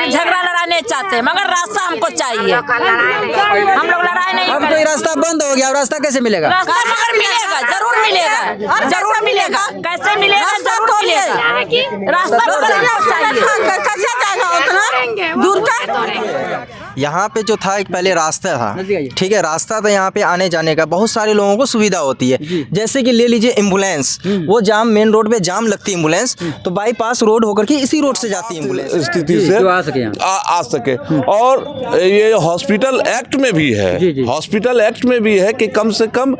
झगड़ा लड़ाई नहीं चाहते, मगर रास्ता हमको चाहिए। हम लोग लड़ाई नहीं। अब तो ये रास्ता बंद हो गया, रास्ता कैसे मिलेगा? रास्ता मगर मिलेगा, जरूर मिलेगा, जरूर मिलेगा। कैसे मिलेगा? जरूर मिलेगा। रास्ता कैसे जाएगा उतना दूर का? यहाँ पे जो था एक पहले रास्ता था, ठीक है, रास्ता था यहाँ पे आने जाने का, बहुत सारे लोगों को सुविधा होती है। जैसे कि ले लीजिए एम्बुलेंस, वो जाम, मेन रोड पे जाम लगती है एम्बुलेंस, तो बाईपास रोड होकर के इसी रोड से जाती है एम्बुलेंस, स्थिति से आ सके। और ये हॉस्पिटल एक्ट में भी है, हॉस्पिटल एक्ट में भी है कि कम से कम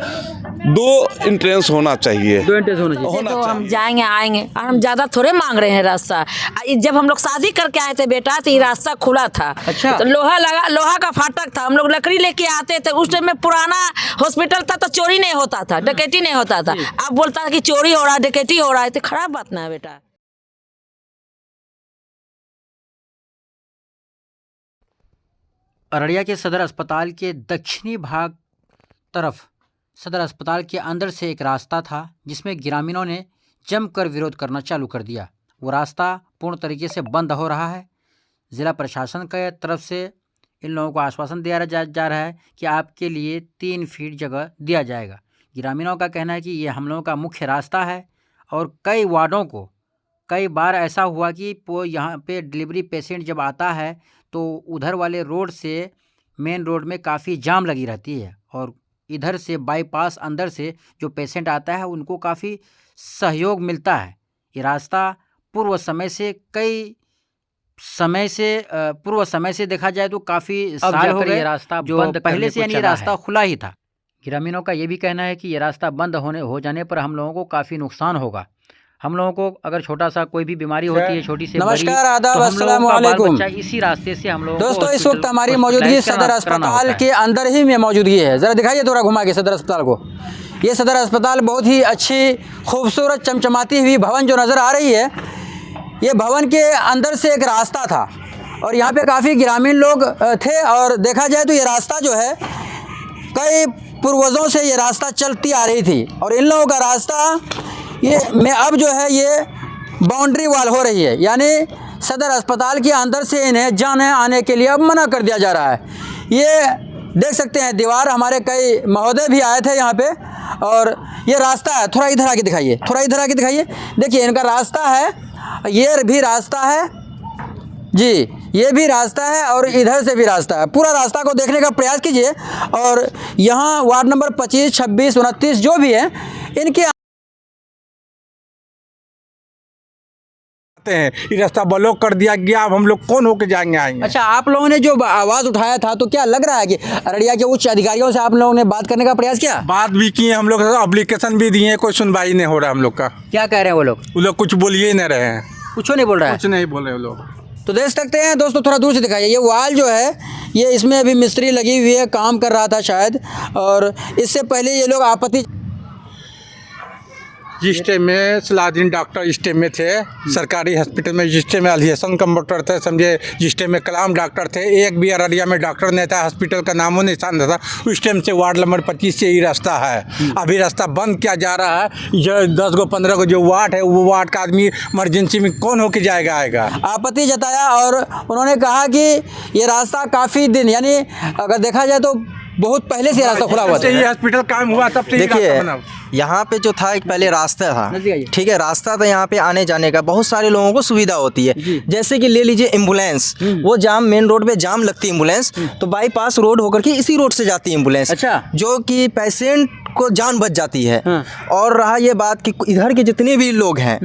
2 एंट्रेंस होना चाहिए, 2 एंट्रेंस होना चाहिए। तो हम जाएंगे आएंगे, और हम ज्यादा थोड़े मांग रहे हैं रास्ता। जब हम लोग शादी करके आए थे बेटा, तो ये रास्ता खुला था। अच्छा। तो लोहा का फाटक था, हम लोग लकड़ी लेके आते थे। उस टाइम में पुराना हॉस्पिटल था, तो चोरी नहीं होता था, डकैती नहीं होता था। अब बोलता है कि चोरी हो रहा है, डकैती हो रहा है, तो खराब बात ना है बेटा। अररिया के सदर अस्पताल के दक्षिणी भाग तरफ सदर अस्पताल के अंदर से एक रास्ता था, जिसमें ग्रामीणों ने जमकर विरोध करना चालू कर दिया। वो रास्ता पूर्ण तरीके से बंद हो रहा है। ज़िला प्रशासन की तरफ से इन लोगों को आश्वासन दिया जा रहा है कि आपके लिए 3 फीट जगह दिया जाएगा। ग्रामीणों का कहना है कि ये हम लोगों का मुख्य रास्ता है, और कई वार्डों को कई बार ऐसा हुआ कि वो यहाँ पे डिलीवरी पेशेंट जब आता है तो उधर वाले रोड से मेन रोड में काफ़ी जाम लगी रहती है, और इधर से बाईपास अंदर से जो पेशेंट आता है उनको काफ़ी सहयोग मिलता है। ये रास्ता पूर्व समय से देखा जाए तो काफ़ी साल हो गए रास्ता जो पहले से यानी रास्ता खुला ही था। ग्रामीणों का ये भी कहना है कि ये रास्ता बंद हो जाने पर हम लोगों को काफ़ी नुकसान होगा। हम लोगों को अगर छोटा सा कोई भी बीमारी होती है, छोटी से नमस्कार, आदाब, अस्सलाम वालेकुम। इसी रास्ते से हम लोग दोस्तों, इस वक्त हमारी मौजूदगी सदर अस्पताल के अंदर ही में मौजूदगी है। ज़रा दिखाइए थोड़ा घुमा के सदर अस्पताल को। ये सदर अस्पताल बहुत ही अच्छी खूबसूरत चमचमाती हुई भवन जो नज़र आ रही है, ये भवन के अंदर से एक रास्ता था, और यहाँ पे काफ़ी ग्रामीण लोग थे। और देखा जाए तो ये रास्ता जो है कई पूर्वजों से ये रास्ता चलती आ रही थी, और इन लोगों का रास्ता ये में अब जो है ये बाउंड्री वॉल हो रही है, यानी सदर अस्पताल के अंदर से इन्हें जाने आने के लिए अब मना कर दिया जा रहा है। ये देख सकते हैं दीवार, हमारे कई महोदय भी आए थे यहाँ पे, और ये रास्ता है। थोड़ा इधर आके दिखाइए, थोड़ा इधर आके दिखाइए। देखिए इनका रास्ता है, ये भी रास्ता है जी, ये भी रास्ता है, और इधर से भी रास्ता है। पूरा रास्ता को देखने का प्रयास कीजिए। और यहाँ वार्ड नंबर 25, 26, 29 जो भी है, इनके हैं ये रास्ता ब्लॉक कर दिया गया। अब हम लोग कौन होके जाएंगे आएंगे? अच्छा, आप लोगों ने जो आवाज़ उठाया था, तो क्या लग रहा है कि अररिया के उच्च अधिकारियों से आप लोगों ने बात करने का प्रयास किया? बात भी किए हम लोग, एप्लीकेशन भी दिए, कोई सुनवाई नहीं हो रहा हम लोग का। क्या कह रहे हैं वो लोग कुछ बोल ही नहीं रहे हैं, कुछ नहीं बोल रहा है, कुछ नहीं बोल रहे वो लोग। तो देख सकते हैं दोस्तों, थोड़ा दूर से दिखाइए। ये वाल जो है, ये इसमें अभी मिस्त्री लगी हुई है, काम कर रहा था शायद, और इससे पहले ये लोग आपत्ति जिस टाइम में सलाउद्दीन डॉक्टर इस टाइम में थे सरकारी हॉस्पिटल में, जिस टाइम में अलिहसन कंपाउंडर थे, समझे, जिस टाइम में कलाम डॉक्टर थे, एक भी अररिया में डॉक्टर नहीं था, हॉस्पिटल का नामो निशान था। उस टाइम से वार्ड नंबर 25 से ही रास्ता है। अभी रास्ता बंद किया जा रहा है। जो 10 गो 15 गो जो वार्ड है, वो वार्ड का आदमी इमरजेंसी में कौन होके जाएगा आएगा। आपत्ति जताया, और उन्होंने कहा कि ये रास्ता काफ़ी दिन, यानी अगर देखा जाए तो बहुत पहले से रास्ता खुला हुआ था। ये हॉस्पिटल काम हुआ तब से ही देखिए रास्ता बना। यहाँ पे जो था एक पहले रास्ता था, ठीक है, रास्ता था, यहाँ पे आने जाने का बहुत सारे लोगों को सुविधा होती है। जैसे कि ले लीजिए एम्बुलेंस, वो जाम, मेन रोड पे जाम लगती है एम्बुलेंस, तो बाईपास रोड होकर के इसी रोड से जाती है एम्बुलेंस। अच्छा। जो कि पेशेंट को जान बच जाती है। और रहा ये बात कि इधर के जितने भी लोग हैं,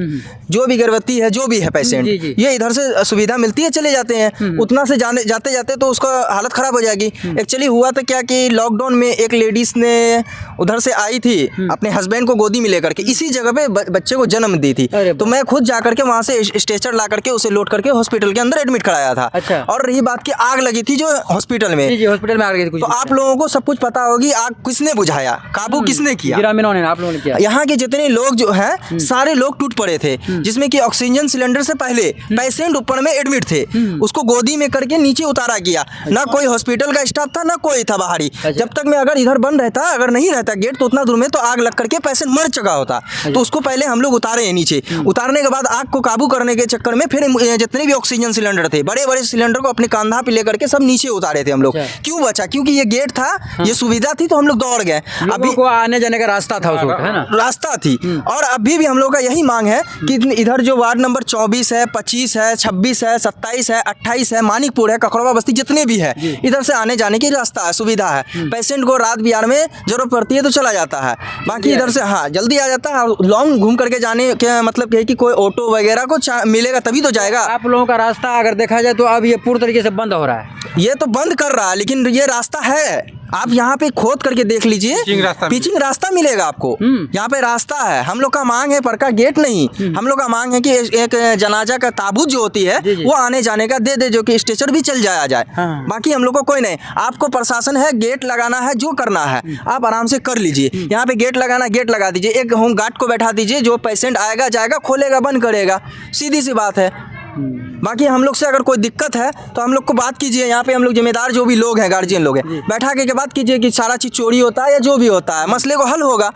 जो भी गर्भवती है, जो भी है पेशेंट, ये इधर से सुविधा मिलती है, चले जाते हैं। उतना से जाते जाते तो उसका हालत ख़राब हो जाएगी। एक्चुअली हुआ था क्या कि लॉकडाउन में एक लेडीज़ ने उधर से आई थी, अपने हस्बैंड को गोदी में लेकर के इसी जगह पे बच्चे को जन्म दी थी। तो मैं खुद जा करके वहाँ से स्ट्रेचर ला करके उसे लोड करके हॉस्पिटल के अंदर एडमिट कराया था। अच्छा। और रही बात की आग लगी थी जो हॉस्पिटल में, हॉस्पिटल में आग लगी थी, तो आप लोगों को सब कुछ पता होगी आग किसने बुझाया, काबू किसने किया? ग्रामीणों ने, आप लोगों ने किया। यहाँ के जितने लोग जो हैं सारे लोग टूट पड़े थे, जिसमें कि ऑक्सीजन सिलेंडर से पहले पेशेंट ऊपर में एडमिट थे, उसको गोदी में करके नीचे उतारा गया। ना कोई हॉस्पिटल का स्टाफ था, ना कोई था बाहरी। जब तक मैं अगर इधर बंद रहता, अगर नहीं रहता गेट, तो उतना दूर में तो आग लग करके पेशेंट मर चुका होता। तो उसको पहले हम लोग उतारे हैं नीचे। उतारने के बाद आग को काबू करने के चक्कर में फिर जितने भी ऑक्सीजन सिलेंडर थे, बड़े बड़े सिलेंडर को अपने कंधा पे लेकर के सब नीचे उतारे थे हम लोग। क्यों बचा? क्योंकि ये गेट था, ये सुविधा थी, तो हम लोग दौड़ गए। अभी को आने जाने का रास्ता था उस वक्त, है ना? रास्ता थी। और अभी भी हम लोग का यही मांग है कि इधर जो वार्ड नंबर 24 है, 25 है, 26 है, 27 है, 28 है, मानिकपुर है, ककड़वा बस्ती, जितने भी है, इधर से आने जाने की रास्ता है, सुविधा है। पेशेंट को रात बिहार में जरूरत पड़ती है तो चला जाता है, बाकी इधर से हाँ जल्दी आ जाता है। लॉन्ग घूम करके जाने के मतलब ये है कि कोई ऑटो वगैरह को मिलेगा तभी तो जाएगा। आप लोगों का रास्ता अगर देखा जाए तो अब ये पूर्ण तरीके से बंद हो रहा है। ये तो बंद कर रहा है, लेकिन ये रास्ता है। आप यहाँ पे खोद करके देख लीजिए, पिचिंग रास्ता मिलेगा आपको। यहाँ पे रास्ता है। हम लोग का मांग है पर का गेट नहीं, हम लोग का मांग है कि एक जनाजा का ताबूत जो होती है वो आने जाने का दे दे, जो कि स्ट्रेचर भी चल जाया जाए। बाकी हम लोग को कोई नहीं। आपको प्रशासन है, गेट लगाना है, जो करना है आप आराम से कर लीजिए। यहाँ पे गेट लगाना, गेट लगा दीजिए। एक होम गार्ड को बैठा दीजिए, जो पेशेंट आएगा जाएगा, खोलेगा बंद करेगा, सीधी सी बात है। बाकी हम लोग से अगर कोई दिक्कत है तो हम लोग को बात कीजिए। यहाँ पे हम लोग जिम्मेदार जो भी लोग हैं, गार्जियन लोग हैं, बैठा के बात कीजिए कि सारा चीज़ चोरी होता है या जो भी होता है, मसले को हल होगा।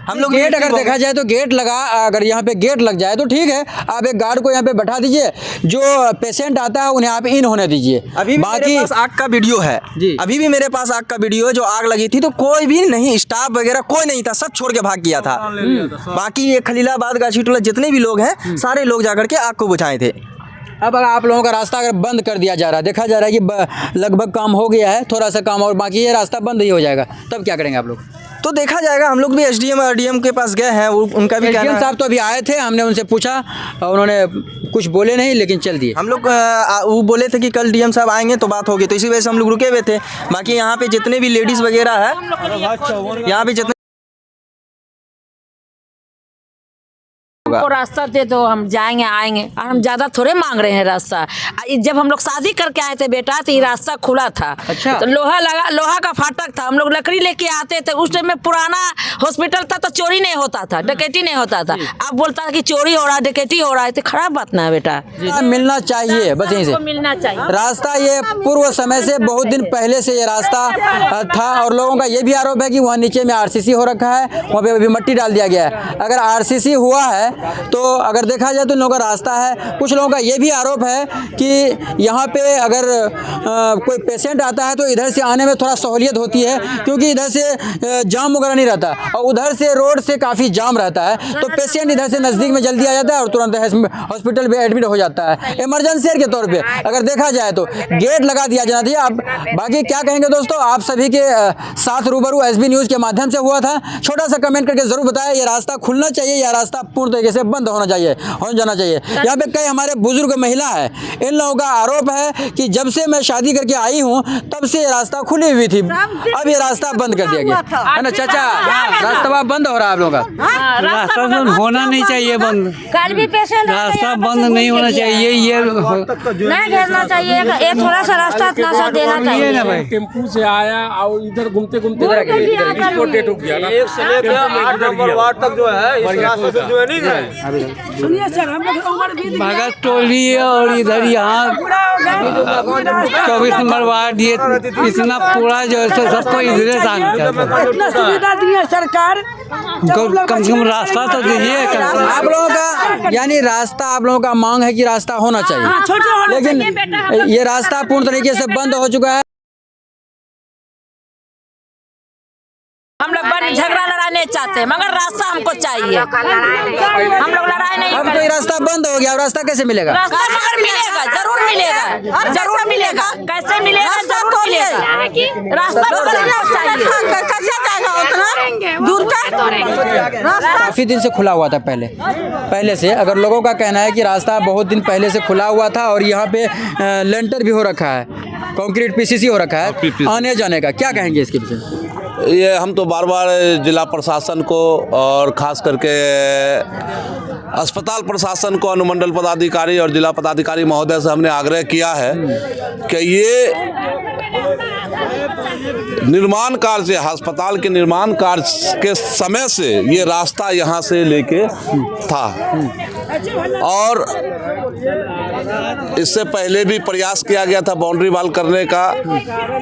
हम लोग गेट अगर देखा जाए तो गेट लगा, अगर यहाँ पे गेट लग जाए तो ठीक है, आप एक गार्ड को यहाँ पे बैठा दीजिए, जो पेशेंट आता है उन्हें आप इन होने दीजिए। अभी बाकी मेरे पास आग का वीडियो है जी। अभी भी मेरे पास आग का वीडियो है। जो आग लगी थी तो कोई भी नहीं, स्टाफ वगैरह कोई नहीं था, सब छोड़ के भाग गया था। बाकी ये खलीलाबाद गाजीपुर जितने भी लोग हैं, सारे लोग जाकर के आग को बुझाए थे। अब अगर आप लोगों का रास्ता अगर बंद कर दिया जा रहा है, देखा जा रहा है कि लगभग काम हो गया है, थोड़ा सा काम और बाकी ये रास्ता बंद ही हो जाएगा, तब क्या करेंगे आप लोग? तो देखा जाएगा। हम लोग भी एसडीएम और डीएम के पास गए हैं, उनका भी कहना एसडीएम है। साहब तो अभी आए थे, हमने उनसे पूछा, उन्होंने कुछ बोले नहीं, लेकिन चल दिए। हम लोग वो बोले थे कि कल डीएम साहब आएंगे तो बात होगी, तो इसी वजह से हम लोग रुके हुए थे। बाकी यहाँ पे जितने भी लेडीज़ वगैरह है, यहाँ पे जितने हमको रास्ता दे दो, हम जाएंगे आएंगे, और हम ज्यादा थोड़े मांग रहे हैं रास्ता। जब हम लोग शादी करके आए थे बेटा, तो ये रास्ता खुला था। अच्छा। तो लोहा का फाटक था, हम लोग लकड़ी लेके आते थे। उस टाइम में पुराना हॉस्पिटल था, तो चोरी नहीं होता था, डकैती नहीं होता था। अब बोलता है कि चोरी हो रहा है, डकैती हो रहा है, तो खराब बात ना है बेटा। मिलना चाहिए, बस यहीं से मिलना चाहिए रास्ता। ये पूर्व समय से बहुत दिन पहले से ये रास्ता था, और लोगों का ये भी आरोप है कि वहाँ नीचे में आरसीसी हो रखा है, वहाँ पे अभी मट्टी डाल दिया गया है। अगर आरसीसी हुआ है तो अगर देखा जाए तो इन लोगों का रास्ता है। कुछ लोगों का ये भी आरोप है कि यहाँ पे अगर कोई पेशेंट आता है तो इधर से आने में थोड़ा सहूलियत होती है, क्योंकि इधर से जाम वगैरह नहीं रहता, और उधर से रोड से काफ़ी जाम रहता है, तो पेशेंट इधर से नज़दीक में जल्दी आ जाता है और तुरंत हॉस्पिटल में एडमिट हो जाता है, इमरजेंसी के तौर पे। अगर देखा जाए तो गेट लगा दिया जाना चाहिए। अब बाकी क्या कहेंगे दोस्तों, आप सभी के साथ रूबरू एसबी न्यूज़ के माध्यम से हुआ था। छोटा सा कमेंट करके ज़रूर बताएं, ये रास्ता खुलना चाहिए या रास्ता पूर्ण तरीके से बंद होना चाहिए, हो जाना चाहिए। यहाँ पे कई हमारे बुजुर्ग महिला है, इन लोगों का आरोप है कि जब से मैं शादी करके आई हूँ तब से ये रास्ता खुली हुई थी, अब ये रास्ता बंद कर दिया गया है ना। चाचा, रास्ता बंद हो रहा है आप लोगों का? रास्ता बंद होना नहीं चाहिए, बंद कल भी पेशेंट रास्ता बंद नहीं होना चाहिए, ये नहीं घेरना चाहिए, ये थोड़ा सा रास्ता इतना सा देना चाहिए ना भाई। टेम्पू से आया और इधर घूमते घूमते डेट हो गया ना। एक से लेकर 8 नंबर वार्ड तक जो है इस रास्ते से जो है नहीं गए। सुनिए सर, हम लोग उम्र भी भगत टोली है और इधर यहाँ 24 नंबर वार्ड, ये इतना पूरा जो है सबको इधर इतना सुविधा दी है सरकार, कम से कम रास्ता तो दीजिए। आप लोगों का यानी रास्ता, आप लोगों का मांग है कि रास्ता होना चाहिए, लेकिन ये रास्ता पूर्ण तरीके से बंद हो चुका है। हम लोग झगड़ा लड़ाई नहीं चाहते, मगर रास्ता हमको चाहिए। हम लोग लड़ाई नहीं। अब तो ये रास्ता बंद हो गया, अब रास्ता कैसे मिलेगा? रास्ता मगर मिलेगा, जरूर मिलेगा, जरूर मिलेगा। कैसे मिलेगा? जरूर मिलेगा। रास्ता चाहिए, कैसे जाएगा उतना दूर का? काफ़ी दिन से खुला हुआ था पहले से। अगर लोगों का कहना है कि रास्ता बहुत दिन पहले से खुला हुआ था और यहाँ पे लेंटर भी हो रखा है, कंक्रीट पीसीसी हो रखा है आने जाने का, क्या कहेंगे इसके विषय? ये हम तो बार बार जिला प्रशासन को और ख़ास करके अस्पताल प्रशासन को, अनुमंडल पदाधिकारी और जिला पदाधिकारी महोदय से हमने आग्रह किया है कि ये निर्माण कार्य से, अस्पताल के निर्माण कार्य के समय से ये रास्ता यहाँ से लेके था और इससे पहले भी प्रयास किया गया था बाउंड्री वाल करने का।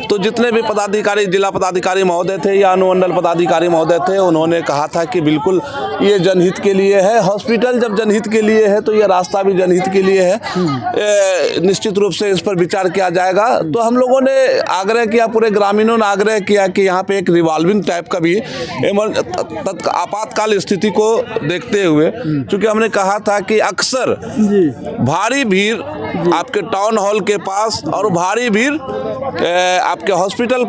तो जितने भी पदाधिकारी, जिला पदाधिकारी महोदय थे या अनुमंडल पदाधिकारी महोदय थे, उन्होंने कहा था कि बिल्कुल ये जनहित के लिए है। हॉस्पिटल जब जनहित के लिए है तो ये रास्ता भी जनहित के लिए है। निश्चित रूप से इस पर विचार किया जाएगा। तो हम लोगों ने आग्रह किया, पूरे ग्रामीणों ने आग्रह किया कि यहाँ पे एक रिवॉल्विंग टाइप का भी आपातकाल स्थिति को देखते हुए, क्योंकि हमने कहा था कि अक्सर भारी भीड़ आपके टाउन हॉल के पास और भारी भीड़ आपके हॉस्पिटल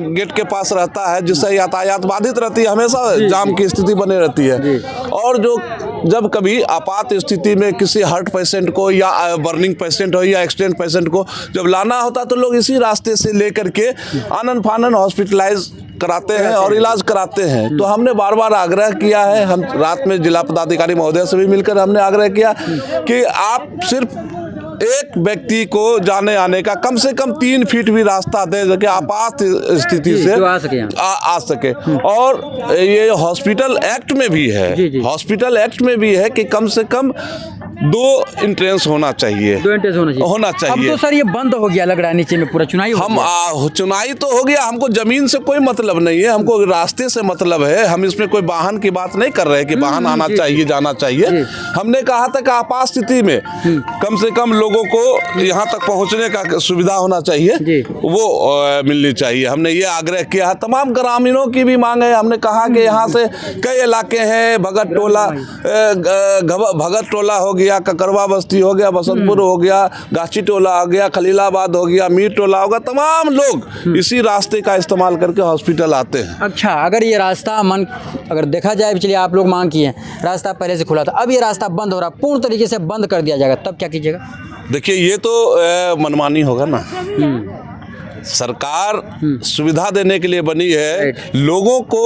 गेट के पास रहता है, जिससे यातायात बाधित रहती है, हमेशा जाम की स्थिति बनी रहती है। और जो जब कभी आपात स्थिति में किसी हार्ट पेशेंट को या बर्निंग पेशेंट हो या एक्सीडेंट पेशेंट को जब लाना होता तो लोग इसी रास्ते से लेकर के आनन फानन हॉस्पिटलाइज कराते हैं और इलाज कराते हैं। तो हमने बार बार आग्रह किया है, हम रात में जिला पदाधिकारी महोदय से भी मिलकर हमने आग्रह किया कि आप सिर्फ एक व्यक्ति को जाने आने का कम से कम 3 फीट भी रास्ता दे सके, आपात स्थिति से आ सके। और ये हॉस्पिटल एक्ट में भी है, हॉस्पिटल एक्ट में भी है कि कम से कम 2 एंट्रेंस होना चाहिए, 2 एंट्रेंस होना चाहिए। अब तो सर ये बंद हो गया लग रहा है, नीचे में पूरा चुनाई हो गया। चुनाई तो हो गया, हमको जमीन से कोई मतलब नहीं है, हमको रास्ते से मतलब है। हम इसमें कोई वाहन की बात नहीं कर रहे कि वाहन आना चाहिए, जाना चाहिए। हमने कहा था कि आपात स्थिति में कम से कम लोगों को यहाँ तक पहुँचने का सुविधा होना चाहिए, वो मिलनी चाहिए। हमने ये आग्रह किया है। तमाम ग्रामीणों की भी मांग है। हमने कहा कि यहाँ से कई इलाके हैं, भगत टोला हो गया, ककरवा बस्ती हो गया, बसंतपुर हो गया, गाची टोला हो गया, खलीलाबाद हो गया, मीर टोला होगा, तमाम लोग इसी रास्ते का इस्तेमाल करके हॉस्पिटल आते हैं। अच्छा, अगर ये रास्ता अगर देखा जाए, चलिए आप लोग मांग किए, रास्ता पहले से खुला था, अब ये रास्ता बंद हो रहा, पूर्ण तरीके से बंद कर दिया जाएगा, तब क्या कीजिएगा? देखिए, ये तो मनमानी होगा ना। सरकार सुविधा देने के लिए बनी है, लोगों को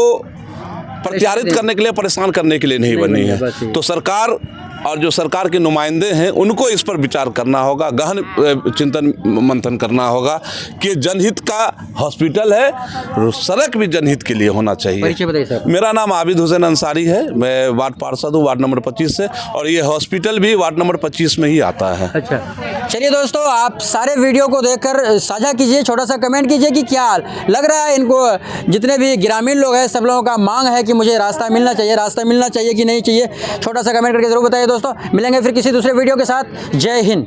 प्रत्यारित करने के लिए, परेशान करने के लिए नहीं बनी है। तो सरकार और जो सरकार के नुमाइंदे हैं उनको इस पर विचार करना होगा, गहन चिंतन मंथन करना होगा कि जनहित का हॉस्पिटल है, सड़क भी जनहित के लिए होना चाहिए। परिचय बताइए सर। मेरा नाम आबिद हुसैन अंसारी है, मैं वार्ड पार्षद हूँ, वार्ड नंबर 25 से, और ये हॉस्पिटल भी वार्ड नंबर 25 में ही आता है। अच्छा, चलिए दोस्तों, आप सारे वीडियो को देखकर साझा कीजिए, छोटा सा कमेंट कीजिए कि क्या लग रहा है इनको। जितने भी ग्रामीण लोग हैं, सब लोगों का मांग है कि मुझे रास्ता मिलना चाहिए कि नहीं चाहिए, छोटा सा कमेंट करके जरूर बताइए दोस्तों। मिलेंगे फिर किसी दूसरे वीडियो के साथ। जय हिंद।